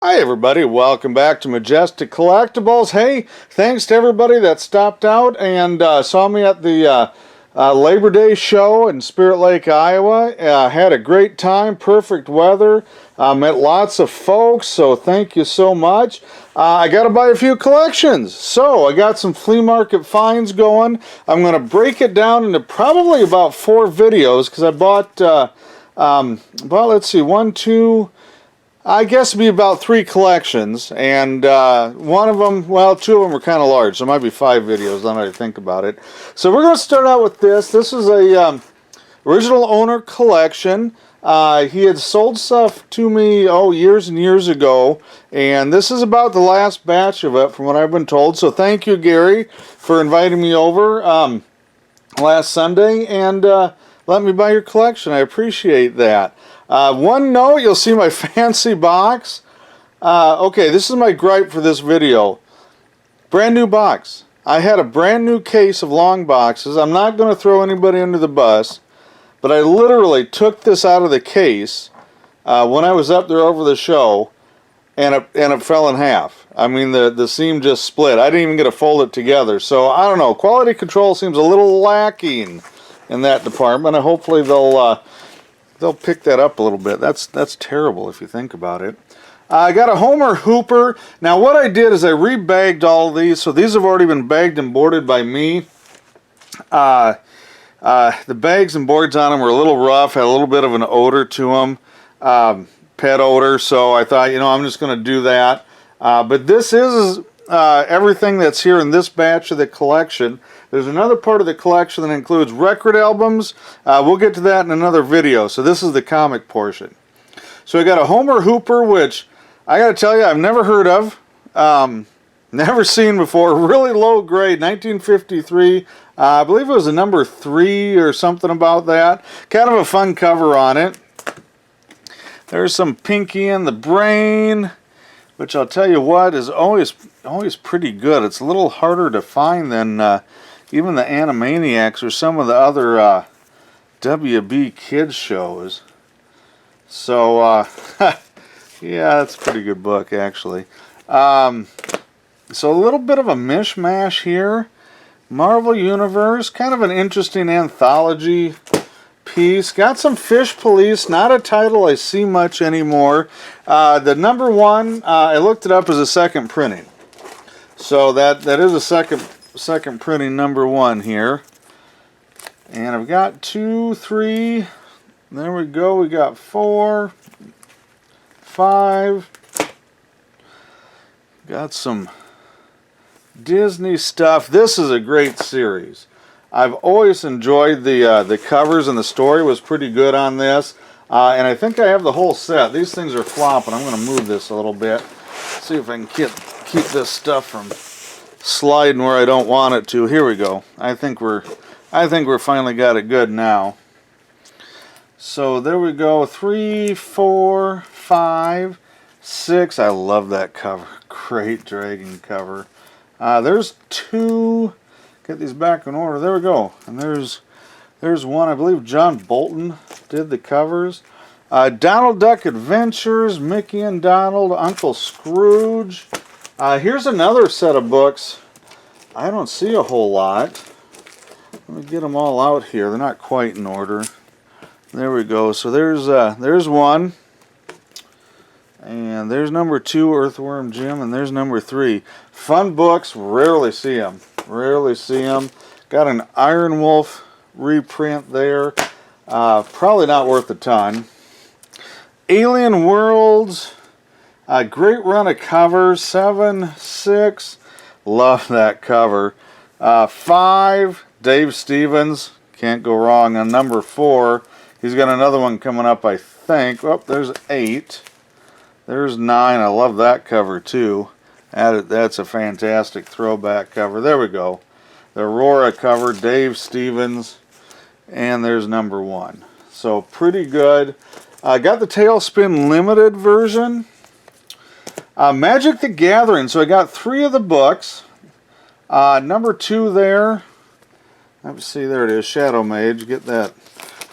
Hi everybody, welcome back to Majestic Collectibles. Hey, thanks to everybody that stopped out and saw me at the Labor Day show in Spirit Lake, Iowa. Had a great time, perfect weather, met lots of folks, so thank you so much. I got to buy a few collections, so I got some flea market finds going. I'm going to break it down into probably about 4 videos because I bought, let's see, I guess it'd be about 3 collections, and one of them, well, 2 of them are kind of large, so it might be 5 videos, now that I think about it. So we're going to start out with this. This is a original owner collection. He had sold stuff to me, years and years ago, and this is about the last batch of it, from what I've been told. So thank you, Gary, for inviting me over last Sunday, and let me buy your collection. I appreciate that. One note, you'll see my fancy box. Okay, this is my gripe for this video. Brand new box. I had a brand new case of long boxes. I'm not going to throw anybody under the bus, but I literally took this out of the case when I was up there over the show, and it fell in half. I mean, the seam just split. I didn't even get to fold it together. So, I don't know. Quality control seems a little lacking in that department, and hopefully they'll pick that up a little bit. That's terrible if you think about it. I got a Homer Hooper. Now what I did is I rebagged all of these, so these have already been bagged and boarded by me. The bags and boards on them were a little rough, had a little bit of an odor to them, pet odor, so I thought, I'm just going to do that. But this is everything that's here in this batch of the collection. There's another part of the collection that includes record albums. We'll get to that in another video. So this is the comic portion. So I got a Homer Hooper, which I got to tell you, I've never heard of. Never seen before. Really low grade, 1953. I believe it was a number 3 or something about that. Kind of a fun cover on it. There's some Pinky and the Brain, which I'll tell you what is always pretty good. It's a little harder to find than even the Animaniacs or some of the other WB Kids shows. So, yeah, that's a pretty good book, actually. So a little bit of a mishmash here. Marvel Universe, kind of an interesting anthology piece. Got some Fish Police, not a title I see much anymore. The number 1, I looked it up as a second printing. So that is a second printing number 1 here. And I've got 2, 3, there we go, we got 4, 5. Got some Disney stuff. This is a great series. I've always enjoyed the covers, and the story was pretty good on this. And I think I have the whole set. These things are flopping. I'm going to move this a little bit. See if I can keep this stuff from sliding where I don't want it to. Here we go. I think we're finally got it good now. So there we go. 3, 4, 5, 6. I love that cover. Great dragon cover. There's 2. Get these back in order. There we go. And there's one. I believe John Bolton did the covers. Donald Duck Adventures, Mickey and Donald, Uncle Scrooge. Here's another set of books. I don't see a whole lot. Let me get them all out here. They're not quite in order. There we go. So there's one. And there's number 2, Earthworm Jim, and there's number 3. Fun books, rarely see them. Rarely see them. Got an Iron Wolf reprint there. Probably not worth a ton. Alien Worlds. Great run of covers. 7, 6. Love that cover. 5. Dave Stevens. Can't go wrong on number 4. He's got another one coming up, I think. Oh, there's 8. There's 9. I love that cover too. That's a fantastic throwback cover. There we go. The Aurora cover, Dave Stevens, and there's number 1. So pretty good. I got the Tailspin Limited version. Magic the Gathering. So I got 3 of the books. Number 2 there. Let's see, there it is. Shadow Mage. Get that.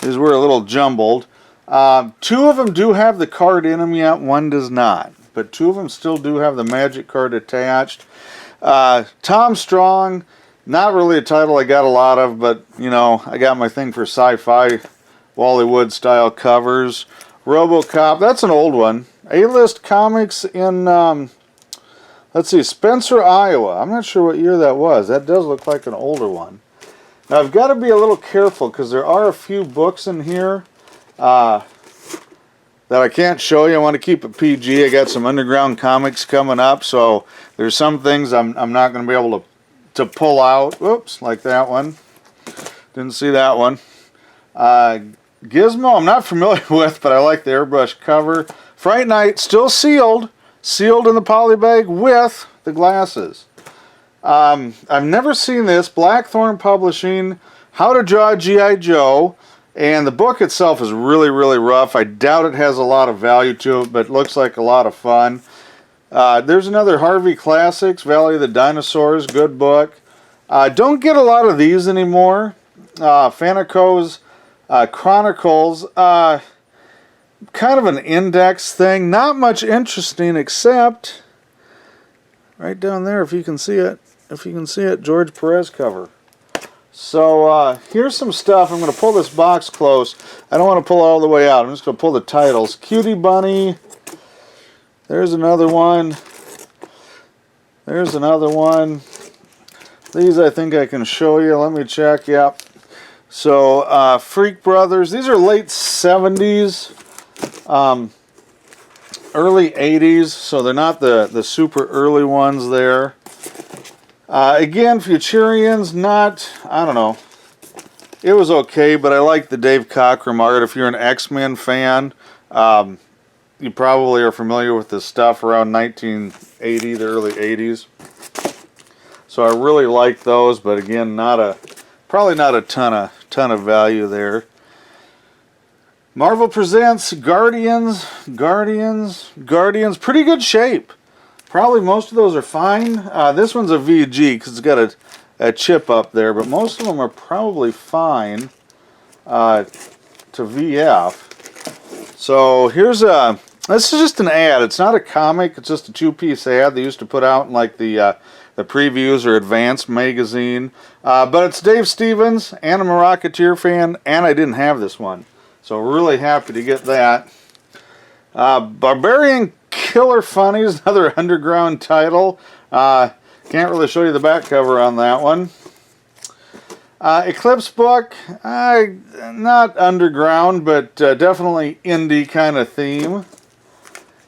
These were a little jumbled. 2 of them do have the card in them yet. 1 does not. but 2 of them still do have the magic card attached. Tom Strong, not really a title I got a lot of, but, you know, I got my thing for sci-fi, Wally Wood style covers. RoboCop, that's an old one. A-List Comics in, let's see, Spencer, Iowa. I'm not sure what year that was. That does look like an older one. Now, I've got to be a little careful because there are a few books in here that I can't show you. I want to keep it PG. I got some underground comics coming up, so there's some things I'm not going to be able to pull out. Whoops, like that one. Didn't see that one. Gizmo, I'm not familiar with, but I like the airbrush cover. Fright Night, still sealed. Sealed in the poly bag with the glasses. I've never seen this. Blackthorn Publishing, How to Draw G.I. Joe. And the book itself is really, really rough. I doubt it has a lot of value to it, but it looks like a lot of fun. There's another Harvey Classics, Valley of the Dinosaurs, good book. Don't get a lot of these anymore. Fanico's Chronicles, kind of an index thing. Not much interesting except right down there, if you can see it. If you can see it, George Perez cover. So here's some stuff. I'm going to pull this box close. I don't want to pull it all the way out. I'm just going to pull the titles. Cutie Bunny. There's another one. There's another one. These I think I can show you. Let me check. Yep. So Freak Brothers. These are late 70s, early 80s. So they're not the super early ones there. Again, Futurians, not, I don't know, it was okay, but I like the Dave Cockrum art. If you're an X-Men fan, you probably are familiar with this stuff around 1980, the early 80s. So I really like those, but again, probably not a ton of value there. Marvel presents Guardians, pretty good shape. Probably most of those are fine. This one's a VG because it's got a chip up there, but most of them are probably fine to VF. So here's this is just an ad. It's not a comic. It's just a 2-piece ad they used to put out in like the previews or advanced magazine. But it's Dave Stevens, and I'm a Rocketeer fan, and I didn't have this one. So really happy to get that. Barbarian Killer Funnies, another underground title. Can't really show you the back cover on that one. Eclipse book, not underground, but definitely indie kind of theme.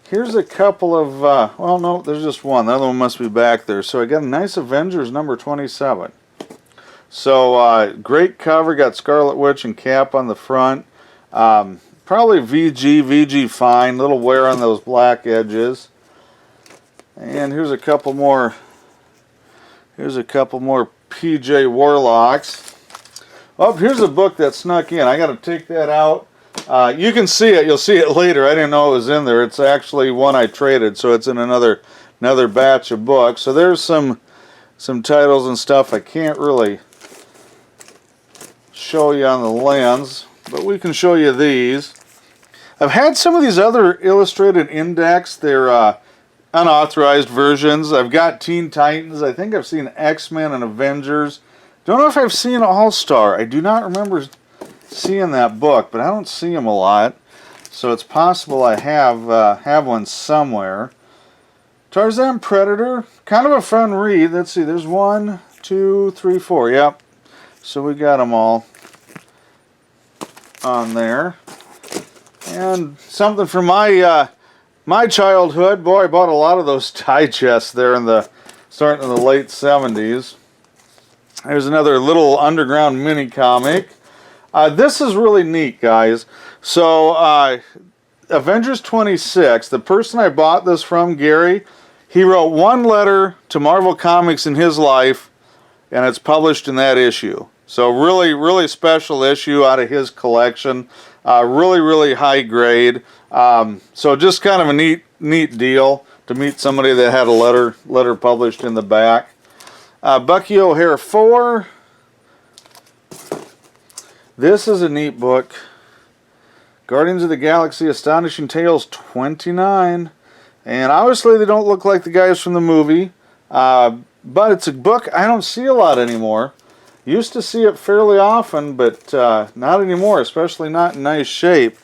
Here's a couple of, well, no, there's just one. The other one must be back there. So I got a nice Avengers number 27. So great cover, got Scarlet Witch and Cap on the front. Probably VG fine, little wear on those black edges. And here's a couple more. Here's a couple more PJ Warlocks. Oh, here's a book that snuck in. I got to take that out. You can see it. You'll see it later. I didn't know it was in there. It's actually one I traded, so it's in another batch of books. So there's some titles and stuff I can't really show you on the lens, but we can show you these. I've had some of these other illustrated index. They're unauthorized versions. I've got Teen Titans. I think I've seen X-Men and Avengers. Don't know if I've seen All-Star. I do not remember seeing that book, but I don't see them a lot. So it's possible I have one somewhere. Tarzan Predator. Kind of a fun read. Let's see. There's 1, 2, 3, 4. Yep. So we got them all on there. And something from my childhood. Boy, I bought a lot of those digests there starting in the late 70s. There's another little underground mini comic. This is really neat, guys. So Avengers 26, the person I bought this from, Gary, he wrote one letter to Marvel Comics in his life, and it's published in that issue. So really, really special issue out of his collection. Really, really high grade. So just kind of a neat deal to meet somebody that had a letter published in the back. Bucky O'Hare 4. This is a neat book. Guardians of the Galaxy Astonishing Tales 29. And obviously they don't look like the guys from the movie. But it's a book I don't see a lot anymore. Used to see it fairly often, but not anymore, especially not in nice shape.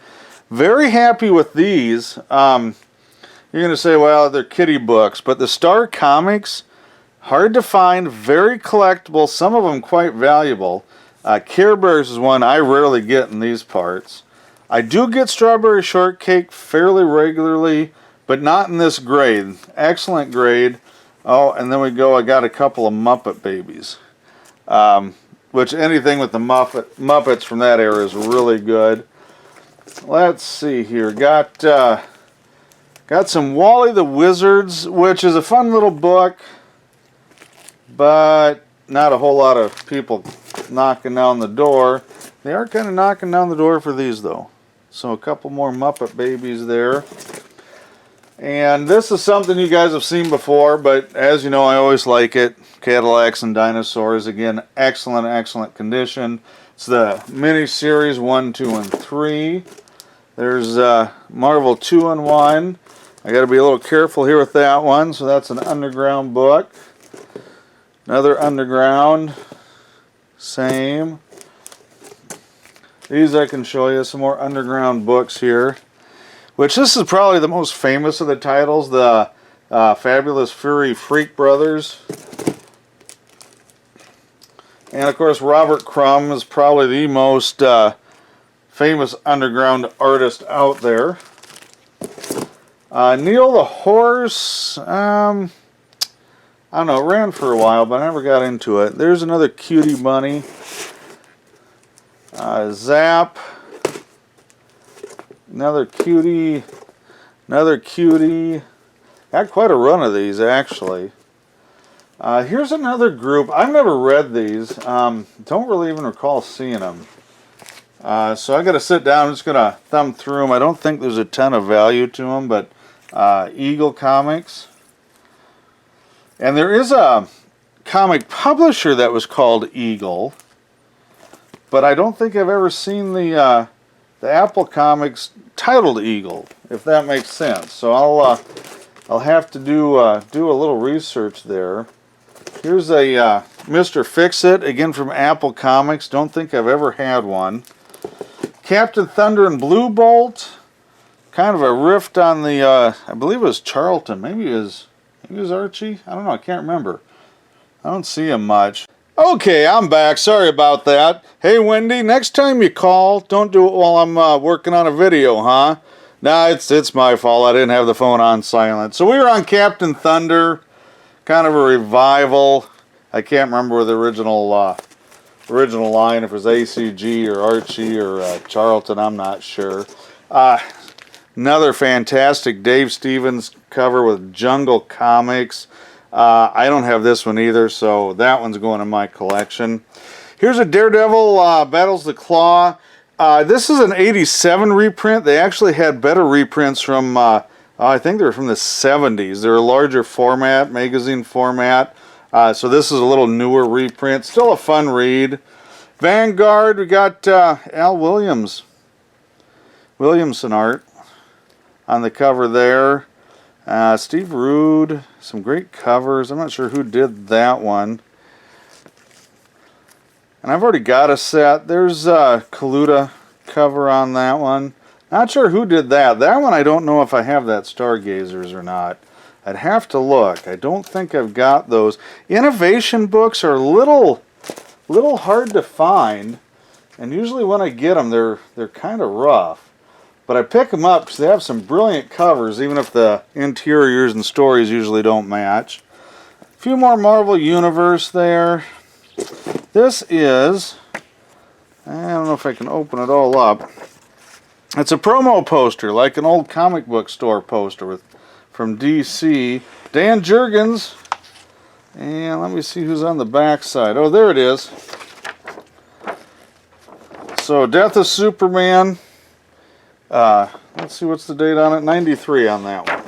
Very happy with these. You're going to say, well, they're kiddie books, but the Star Comics, hard to find, very collectible, some of them quite valuable. Care Bears is one I rarely get in these parts. I do get Strawberry Shortcake fairly regularly, but not in this grade. Excellent grade. Oh, and then I got a couple of Muppet Babies. Which anything with the Muppets from that era is really good. Let's see here. Got some Wally the Wizards, which is a fun little book, but not a whole lot of people knocking down the door. They are kind of knocking down the door for these, though. So a couple more Muppet Babies there. And this is something you guys have seen before, but as you know, I always like it. Cadillacs and Dinosaurs. Again, excellent, excellent condition. It's the mini-series 1, 2, and 3. There's Marvel 2-in-1. I got to be a little careful here with that one. So that's an underground book. Another underground. Same. These I can show you. Some more underground books here. Which this is probably the most famous of the titles. The Fabulous Furry Freak Brothers. And of course Robert Crumb is probably the most famous underground artist out there. Neil the Horse, I don't know, it ran for a while, but I never got into it. There's another Cutie Bunny. Zap. Another cutie. Another cutie. Got quite a run of these, actually. Here's another group. I've never read these. Don't really even recall seeing them. So I got to sit down. I'm just going to thumb through them. I don't think there's a ton of value to them, but Eagle Comics. And there is a comic publisher that was called Eagle, but I don't think I've ever seen the Apple Comics titled Eagle, if that makes sense. So I'll have to do a little research there. Here's a Mr. Fix-It, again from Apple Comics. Don't think I've ever had one. Captain Thunder and Blue Bolt. Kind of a rift on the, I believe it was Charlton. Maybe it was Archie. I don't know. I can't remember. I don't see him much. Okay, I'm back. Sorry about that. Hey, Wendy, next time you call, don't do it while I'm working on a video, huh? Nah, it's my fault. I didn't have the phone on silent. So we were on Captain Thunder, kind of a revival. I can't remember the original line, if it was ACG or Archie or Charlton, I'm not sure. Another fantastic Dave Stevens cover with Jungle Comics. I don't have this one either, so that one's going in my collection. Here's a Daredevil Battles the Claw. This is an 87 reprint. They actually had better reprints from, I think they were from the 70s. They're a larger format, magazine format. So this is a little newer reprint. Still a fun read. Vanguard, we got Al Williamson art on the cover there. Steve Rude, some great covers. I'm not sure who did that one. And I've already got a set. There's a Kaluta cover on that one. Not sure who did that. That one I don't know if I have that Stargazers or not. I'd have to look. I don't think I've got those. Innovation books are a little hard to find. And usually when I get them, they're kind of rough. But I pick them up because they have some brilliant covers, even if the interiors and stories usually don't match. A few more Marvel Universe there. This is, I don't know if I can open it all up. It's a promo poster, like an old comic book store poster from DC. Dan Jurgens. And let me see who's on the back side. Oh, there it is. So, Death of Superman. Let's see, what's the date on it? 93 on that one.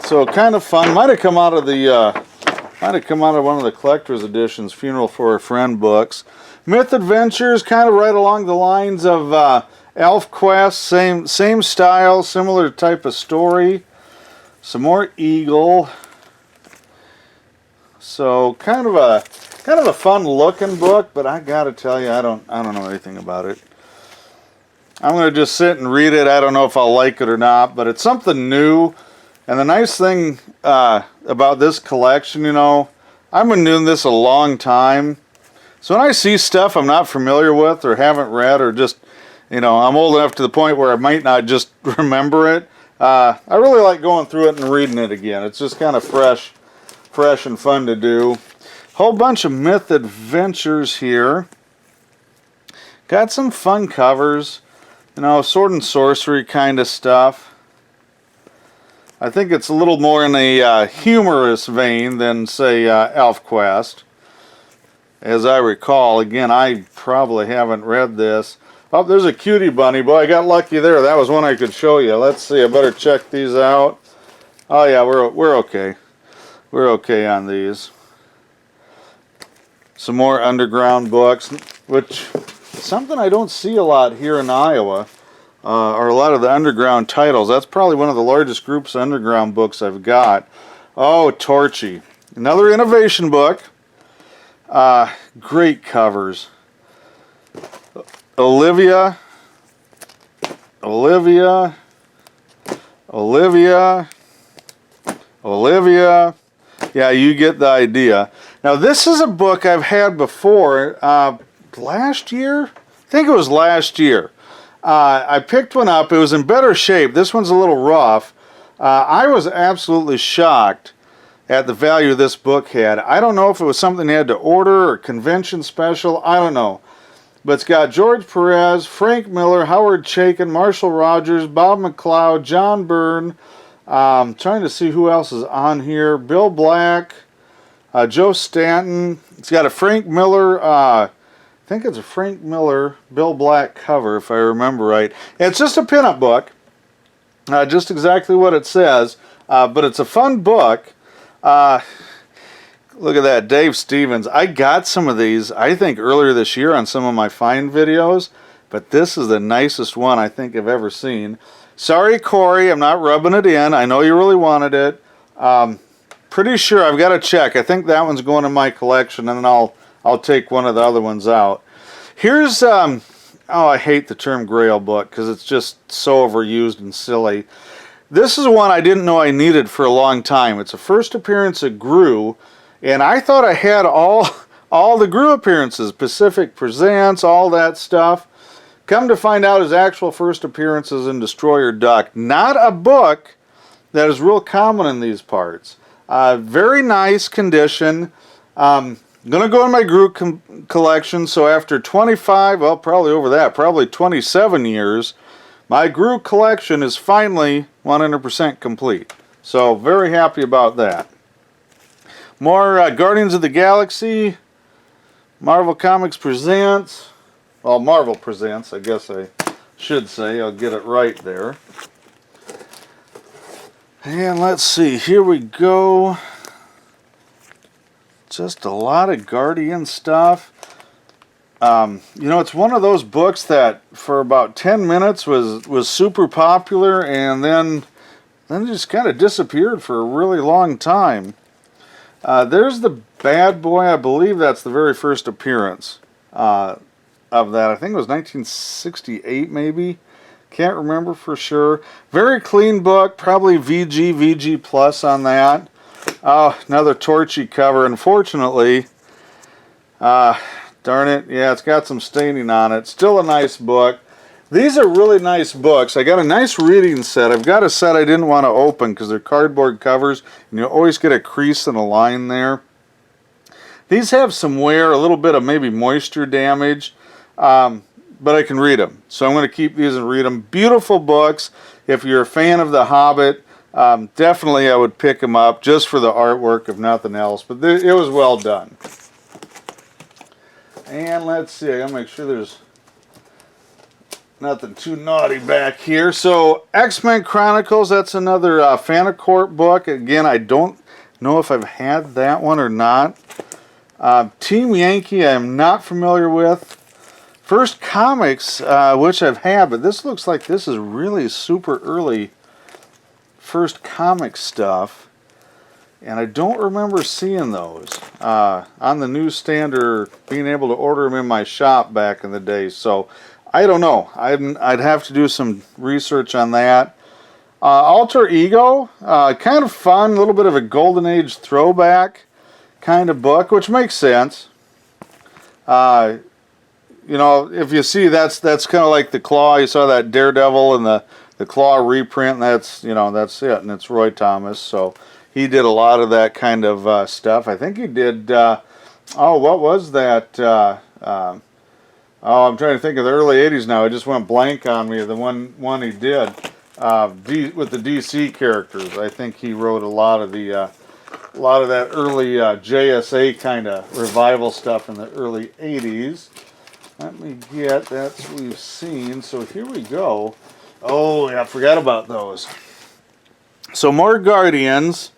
So kind of fun. Might have come out of one of the collector's editions, Funeral for a Friend books. Myth Adventures, kind of right along the lines of ElfQuest, same style, similar type of story. Some more Eagle. So kind of a fun looking book, but I gotta tell you, I don't know anything about it. I'm gonna just sit and read it. I don't know if I'll like it or not, but it's something new. And the nice thing about this collection, you know, I've been doing this a long time. So when I see stuff I'm not familiar with or haven't read, or just, you know, I'm old enough to the point where I might not just remember it, I really like going through it and reading it again. It's just kind of fresh and fun to do. Whole bunch of Myth Adventures here. Got some fun covers, you know, sword and sorcery kind of stuff. I think it's a little more in a humorous vein than, say, ElfQuest. As I recall, again, I probably haven't read this. Oh, there's a cutie bunny. Boy, I got lucky there. That was one I could show you. Let's see. I better check these out. Oh yeah, we're okay. We're okay on these. Some more underground books, which something I don't see a lot here in Iowa, are a lot of the underground titles. That's probably one of the largest groups of underground books I've got. Oh, Torchy. Another innovation book. Great covers. Olivia. Yeah, you get the idea. Now, this is a book I've had before. Last year? I think it was last year. I picked one up. It was in better shape. This one's a little rough. I was absolutely shocked at the value this book had. I don't know if it was something they had to order or convention special. I don't know. But it's got George Perez, Frank Miller, Howard Chaykin, Marshall Rogers, Bob McLeod, John Byrne. I'm trying to see who else is on here. Bill Black, Joe Stanton. It's got a Frank Miller, I think it's a Frank Miller, Bill Black cover, if I remember right. And it's just a pinup book, just exactly what it says. But it's a fun book. Look at that, Dave Stevens. I got some of these, I think, earlier this year on some of my find videos, but this is the nicest one I think I've ever seen. Sorry, Corey, I'm not rubbing it in. I know you really wanted it. Pretty sure, I've got to check. I think that one's going in my collection, and then I'll take one of the other ones out. Here's, oh, I hate the term Grail book because it's just so overused and silly. This is one I didn't know I needed for a long time. It's a first appearance of Groo. And I thought I had all the Groo appearances, Pacific Presents, all that stuff. Come to find out, his actual first appearances in Destroyer Duck. Not a book that is real common in these parts. Very nice condition. Going to go in my Groo collection, so after 25, well, probably over that, probably 27 years, my Groo collection is finally 100% complete. So very happy about that. More Guardians of the Galaxy, Marvel Comics Presents, well, Marvel Presents, I guess I should say. I'll get it right there. And let's see, here we go. Just a lot of Guardian stuff. You know, it's one of those books that for about 10 minutes was super popular, and then it just kind of disappeared for a really long time. There's the Bad Boy. I believe that's the very first appearance of that. I think it was 1968 maybe. Can't remember for sure. Very clean book. Probably VG plus on that. Oh, another Torchy cover. Unfortunately, darn it. Yeah, it's got some staining on it. Still a nice book. These are really nice books. I got a nice reading set. I've got a set I didn't want to open because they're cardboard covers, and you always get a crease and a line there. These have some wear, a little bit of maybe moisture damage, but I can read them. So I'm going to keep these and read them. Beautiful books. If you're a fan of The Hobbit, definitely I would pick them up just for the artwork, if nothing else. But it was well done. And let's see. I got to make sure there's nothing too naughty back here. So, X-Men Chronicles, that's another Fanacorp book. Again, I don't know if I've had that one or not. Team Yankee, I am not familiar with. First Comics, which I've had, but this looks like this is really super early first comic stuff, and I don't remember seeing those on the newsstand or being able to order them in my shop back in the day. So I don't know. I'd have to do some research on that. Alter Ego, kind of fun, a little bit of a Golden Age throwback kind of book, which makes sense. You know, if you see, that's kind of like the Claw. You saw that Daredevil and the Claw reprint. And that's, you know, that's it, and it's Roy Thomas. So he did a lot of that kind of stuff. I think he did. Oh, what was that? Oh, I'm trying to think of the early '80s now. It just went blank on me. The one he did with the DC characters. I think he wrote a lot of that early JSA kind of revival stuff in the early '80s. Let me get, that's what we've seen. So here we go. Oh, yeah, I forgot about those. So more Guardians.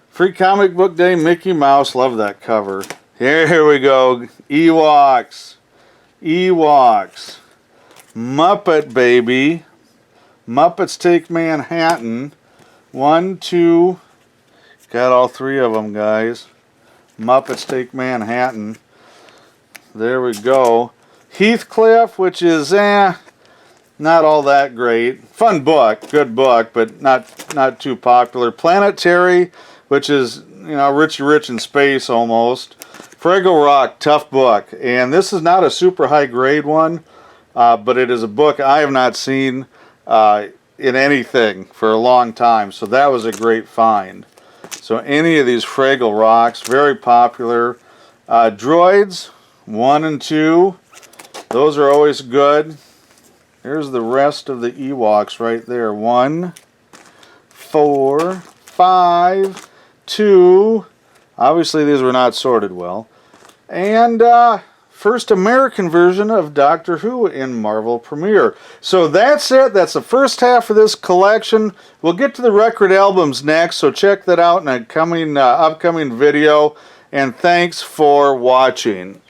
Free Comic Book Day, Mickey Mouse. Love that cover. Here we go. Ewoks. Muppet Baby. Muppets Take Manhattan. 1, 2. Got all 3 of them, guys. Muppets Take Manhattan. There we go. Heathcliff, which is not all that great. Fun book, good book, but not too popular. Planetary, which is, you know, Richie Rich in space almost. Fraggle Rock, tough book, and this is not a super high grade one, but it is a book I have not seen in anything for a long time, so that was a great find. So any of these Fraggle Rocks, very popular. Droids, 1 and 2, those are always good. Here's the rest of the Ewoks right there. 1, 4, 5, 2. Obviously these were not sorted well. And first American version of Doctor Who in Marvel Premiere. So that's it. That's the first half of this collection. We'll get to the record albums next, so check that out in a upcoming video. And thanks for watching.